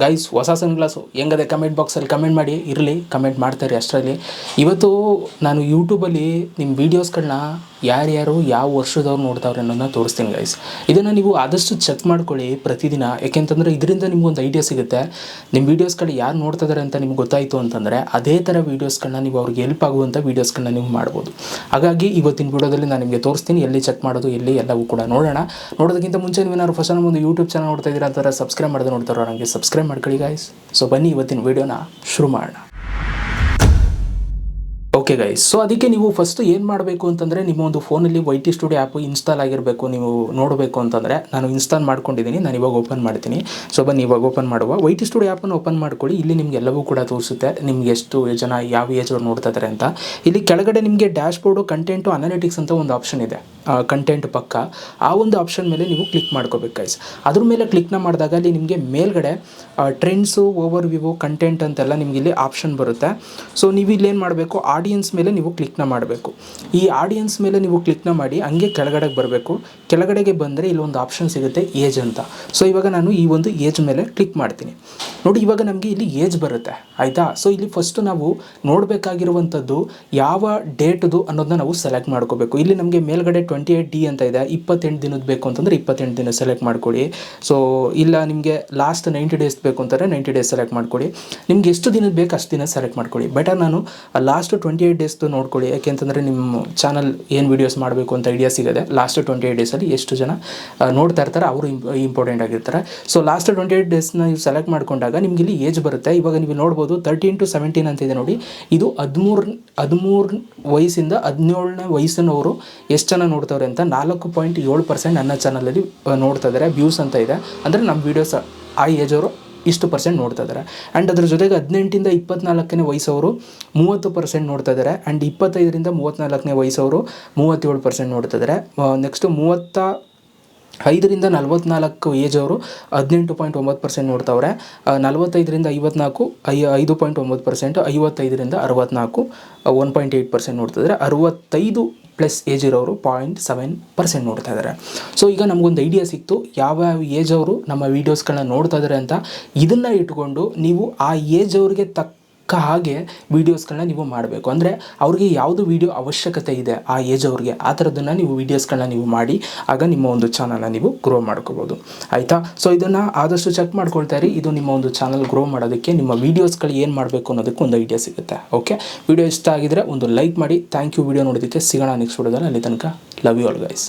Guys ಹೊಸ ಸನ್ಗ್ಲಾಸು ಹೆಂಗದೆ comment ಬಾಕ್ಸಲ್ಲಿ comment ಮಾಡಿ, ಇರಲಿ ಕಮೆಂಟ್ ಮಾಡ್ತಾರೆ ಅಷ್ಟರಲ್ಲಿ. ಇವತ್ತು ನಾನು ಯೂಟ್ಯೂಬಲ್ಲಿ ನಿಮ್ಮ ವೀಡಿಯೋಸ್ಗಳನ್ನ ಯಾರ್ಯಾರು ಯಾವ ವರ್ಷದವ್ರು ನೋಡ್ತಾವ್ರೆ ಅನ್ನೋದನ್ನ ತೋರಿಸ್ತೀನಿ ಗೈಸ್. ಇದನ್ನು ನೀವು ಆದಷ್ಟು ಚೆಕ್ ಮಾಡ್ಕೊಳ್ಳಿ ಪ್ರತಿದಿನ. ಯಾಕೆಂತಂದರೆ ಇದರಿಂದ ನಿಮ್ಗೊಂದು ಐಡಿಯಾ ಸಿಗುತ್ತೆ. ನಿಮ್ಮ ವೀಡಿಯೋಸ್ಗಳು ಯಾರು ನೋಡ್ತಿದ್ದಾರೆ ಅಂತ ನಿಮ್ಗೆ ಗೊತ್ತಾಯಿತು ಅಂತಂದರೆ ಅದೇ ಥರ ವೀಡಿಯೋಸ್ಗಳನ್ನ ನೀವು ಅವ್ರಿಗೆ ಹೆಲ್ಪ್ ಆಗುವಂಥ ವೀಡಿಯೋಸ್ಗಳನ್ನ ನೀವು ಮಾಡ್ಬೋದು. ಹಾಗಾಗಿ ಇವತ್ತಿನ ವೀಡಿಯೋದಲ್ಲಿ ನಾನು ನಿಮಗೆ ತೋರಿಸ್ತೀನಿ ಎಲ್ಲಿ ಚೆಕ್ ಮಾಡೋದು, ಎಲ್ಲಿ ಎಲ್ಲವೂ ಕೂಡ ನೋಡೋಣ. ನೋಡೋದಕ್ಕಿಂತ ಮುಂಚೆ ನೀವೇನಾದ್ರು ಫಸ್ಟ್ ನಮ್ಮ ಒಂದು ಯೂಟ್ಯೂಬ್ ಚಾನಲ್ ನೋಡ್ತಾ ಇದ್ದೀರಾ ಅಂತಾರೆ, ಸಬ್ಸ್ಕ್ರೈಬ್ ಮಾಡೋದು ನೋಡ್ತಾರೋ ನನಗೆ ಸಬ್ಸ್ಕ್ರೈಬ್ ಮಾಡ್ಕೊಳ್ಳಿ ಗೈಸ್. ಸೊ ಬನ್ನಿ ಇವತ್ತಿನ ವೀಡಿಯೋನ ಶುರು ಮಾಡೋಣ. ಓಕೆ ಗೈಸ್, ಸೊ ಅದಕ್ಕೆ ನೀವು ಫಸ್ಟ್ ಏನು ಮಾಡಬೇಕು ಅಂತಂದರೆ, ನಿಮ್ಮ ಒಂದು ಫೋನಲ್ಲಿ YT ಸ್ಟುಡಿಯೋ ಆ್ಯಪು ಇನ್ಸ್ಟಾಲ್ ಆಗಿರಬೇಕು. ನೀವು ನೋಡಬೇಕು ಅಂತಂದರೆ ನಾನು ಇನ್ಸ್ಟಾಲ್ ಮಾಡ್ಕೊಂಡಿದ್ದೀನಿ, ನಾನು ಇವಾಗ ಓಪನ್ ಮಾಡ್ತೀನಿ. ಸೊ ಬನ್ನಿ ಇವಾಗ ಓಪನ್ ಮಾಡುವ. YT ಸ್ಟುಡಿಯೋ ಆ್ಯಪನ್ನು ಓಪನ್ ಮಾಡ್ಕೊಳ್ಳಿ. ಇಲ್ಲಿ ನಿಮ್ಗೆ ಎಲ್ಲವೂ ಕೂಡ ತೋರಿಸುತ್ತೆ, ನಿಮ್ಗೆ ಎಷ್ಟು ಜನ ಯಾವ ಏಜ್ ಅವ್ರು ನೋಡ್ತಾ ಇದ್ದಾರೆ ಅಂತ. ಇಲ್ಲಿ ಕೆಳಗಡೆ ನಿಮಗೆ ಡ್ಯಾಶ್ಬೋರ್ಡು, ಕಂಟೆಂಟು, ಅನಾಲಿಟಿಕ್ಸ್ ಅಂತ ಒಂದು ಆಪ್ಷನ್ ಇದೆ, ಕಂಟೆಂಟ್ ಪಕ್ಕ. ಆ ಒಂದು ಆಪ್ಷನ್ ಮೇಲೆ ನೀವು ಕ್ಲಿಕ್ ಮಾಡ್ಕೋಬೇಕು ಗೈಸ್. ಅದ್ರ ಮೇಲೆ ಕ್ಲಿಕ್ನ ಮಾಡಿದಾಗ ಅಲ್ಲಿ ನಿಮಗೆ ಮೇಲ್ಗಡೆ ಟ್ರೆಂಡ್ಸು, ಓವರ್ ವ್ಯೂ, ಕಂಟೆಂಟ್ ಅಂತೆಲ್ಲ ನಿಮಗೆ ಇಲ್ಲಿ ಆಪ್ಷನ್ ಬರುತ್ತೆ. ಸೊ ನೀವು ಇಲ್ಲೇನು ಮಾಡಬೇಕು, ಆಡಿಯನ್ಸ್ ಮೇಲೆ ನೀವು ಕ್ಲಿಕ್ನ ಮಾಡಬೇಕು. ಈ ಆಡಿಯನ್ಸ್ ಮೇಲೆ ನೀವು ಕ್ಲಿಕ್ನ ಮಾಡಿ ಹಂಗೆ ಕೆಳಗಡೆಗೆ ಬರಬೇಕು. ಕೆಳಗಡೆಗೆ ಬಂದರೆ ಇಲ್ಲೊಂದು ಆಪ್ಷನ್ ಸಿಗುತ್ತೆ, ಏಜ್ ಅಂತ. ಸೊ ಇವಾಗ ನಾನು ಈ ಒಂದು ಏಜ್ ಮೇಲೆ ಕ್ಲಿಕ್ ಮಾಡ್ತೀನಿ. ನೋಡಿ ಇವಾಗ ನಮಗೆ ಇಲ್ಲಿ ಏಜ್ ಬರುತ್ತೆ, ಆಯಿತಾ. ಸೊ ಇಲ್ಲಿ ಫಸ್ಟು ನಾವು ನೋಡಬೇಕಾಗಿರುವಂಥದ್ದು ಯಾವ ಡೇಟ್ದು ಅನ್ನೋದನ್ನ ನಾವು ಸೆಲೆಕ್ಟ್ ಮಾಡ್ಕೋಬೇಕು. ಇಲ್ಲಿ ನಮಗೆ ಮೇಲ್ಗಡೆ 28D ಅಂತ ಇದೆ, 28 ದಿನದ ಬೇಕು ಅಂತಂದರೆ 28 ದಿನ ಸೆಲೆಕ್ಟ್ ಮಾಡ್ಕೊಳ್ಳಿ. ಸೊ ಇಲ್ಲ ನಿಮಗೆ ಲಾಸ್ಟ್ 90 ಡೇಸ್ ಬೇಕು ಅಂತಾರೆ 90 ಡೇಸ್ ಸೆಲೆಕ್ಟ್ ಮಾಡ್ಕೊಳ್ಳಿ. ನಿಮ್ಗೆ ಎಷ್ಟು ದಿನದ ಬೇಕು ಅಷ್ಟು ದಿನ ಸೆಲೆಕ್ಟ್ ಮಾಡ್ಕೊಳ್ಳಿ. ಬೆಟರ್ ನಾನು ಲಾಸ್ಟ್ 28 ಡೇಸ್ದು ನೋಡ್ಕೊಳ್ಳಿ. ಯಾಕೆಂತಂದರೆ ನಿಮ್ಮ ಚಾನಲ್ ಏನು ವೀಡಿಯೋಸ್ ಮಾಡಬೇಕು ಅಂತ ಐಡಿಯಾ ಸಿಗುತ್ತೆ. ಲಾಸ್ಟ್ 28 ಡೇಸಲ್ಲಿ ಎಷ್ಟು ಜನ ನೋಡ್ತಾ ಇರ್ತಾರೆ ಅವರು ಇಂಪಾರ್ಟೆಂಟ್ ಆಗಿರ್ತಾರೆ. ಸೊ ಲಾಸ್ಟ್ 28 ಡೇಸ್ನ ನೀವು ಸೆಲೆಕ್ಟ್ ಮಾಡ್ಕೊಂಡಾಗ ನಿಮ್ಗೆ ಇಲ್ಲಿ ಏಜ್ ಬರುತ್ತೆ. ಇವಾಗ ನೀವು ನೋಡ್ಬೋದು 13 to 17 ಅಂತಿದೆ ನೋಡಿ. ಇದು 13 ವಯಸ್ಸಿಂದ 17ನೇ ವಯಸ್ಸಿನವರು ಎಷ್ಟು ಜನ ನೋಡ್ತಾವ್ರೆ ಅಂತ 4.7% ನನ್ನ ಚಾನಲಲ್ಲಿ ನೋಡ್ತಾ ಇದ್ದಾರೆ. ವ್ಯೂಸ್ ಅಂತ ಇದೆ, ಅಂದರೆ ನಮ್ಮ ವೀಡಿಯೋಸ್ ಆ ಏಜ್ ಅವರು ಇಷ್ಟು % ನೋಡ್ತಾ ಇದ್ದಾರೆ. ಆ್ಯಂಡ್ ಅದ್ರ ಜೊತೆಗೆ 18ಇಂದ 24ನೇ ವಯಸ್ಸವರು 30% ನೋಡ್ತಾ ಇದ್ದಾರೆ. ಆ್ಯಂಡ್ 25ರಿಂದ 34ನೇ ವಯಸ್ಸವರು 37% ನೋಡ್ತಾ ಇದ್ದಾರೆ. ನೆಕ್ಸ್ಟು 35ರಿಂದ 44 ಏಜ್ ಅವರು 18.9% ನೋಡ್ತಾವ್ರೆ. 45ರಿಂದ 54 5.9%, 55ರಿಂದ 64 1.8% ನೋಡ್ತಿದ್ದಾರೆ. 65+ ಏಜ್ ಇರೋರು 0.7% ನೋಡ್ತಾ ಇದ್ದಾರೆ. ಸೊ ಈಗ ನಮಗೊಂದು ಐಡಿಯಾ ಸಿಕ್ತು ಯಾವ ಏಜ್ ಅವರು ನಮ್ಮ ವೀಡಿಯೋಸ್ಗಳನ್ನ ನೋಡ್ತಾ ಇದ್ದಾರೆ ಅಂತ. ಇದನ್ನು ಇಟ್ಕೊಂಡು ನೀವು ಆ ಏಜ್ ಅವ್ರಿಗೆ ತಕ್ಕ ಹಾಗೆ ವೀಡಿಯೋಸ್ಗಳನ್ನ ನೀವು ಮಾಡಬೇಕು. ಅಂದರೆ ಅವ್ರಿಗೆ ಯಾವುದು ವೀಡಿಯೋ ಅವಶ್ಯಕತೆ ಇದೆ ಆ ಏಜ್ ಅವ್ರಿಗೆ, ಆ ಥರದನ್ನು ನೀವು ವೀಡಿಯೋಸ್ಗಳನ್ನ ನೀವು ಮಾಡಿ ಆಗ ನಿಮ್ಮ ಒಂದು ಚಾನಲ್ನ ನೀವು ಗ್ರೋ ಮಾಡ್ಕೋಬೋದು, ಆಯಿತಾ. ಸೊ ಇದನ್ನು ಆದಷ್ಟು ಚೆಕ್ ಮಾಡ್ಕೊಳ್ತಾ ಇರಿ. ಇದು ನಿಮ್ಮ ಒಂದು ಚಾನಲ್ ಗ್ರೋ ಮಾಡೋದಕ್ಕೆ, ನಿಮ್ಮ ವೀಡಿಯೋಸ್ಗಳು ಏನು ಮಾಡಬೇಕು ಅನ್ನೋದಕ್ಕೆ ಒಂದು ಐಡಿಯಾ ಸಿಗುತ್ತೆ. ಓಕೆ, ವಿಡಿಯೋ ಇಷ್ಟ ಆಗಿದ್ರೆ ಒಂದು ಲೈಕ್ ಮಾಡಿ. ಥ್ಯಾಂಕ್ ಯು ವಿಡಿಯೋ ನೋಡೋದಕ್ಕೆ. ಸಿಗೋಣ ನೆಕ್ಸ್ಟ್ ವಿಡಿಯೋದಲ್ಲಿ. ಅಲ್ಲಿ ತನಕ ಲವ್ ಯು ಆಲ್ ಗೈಸ್.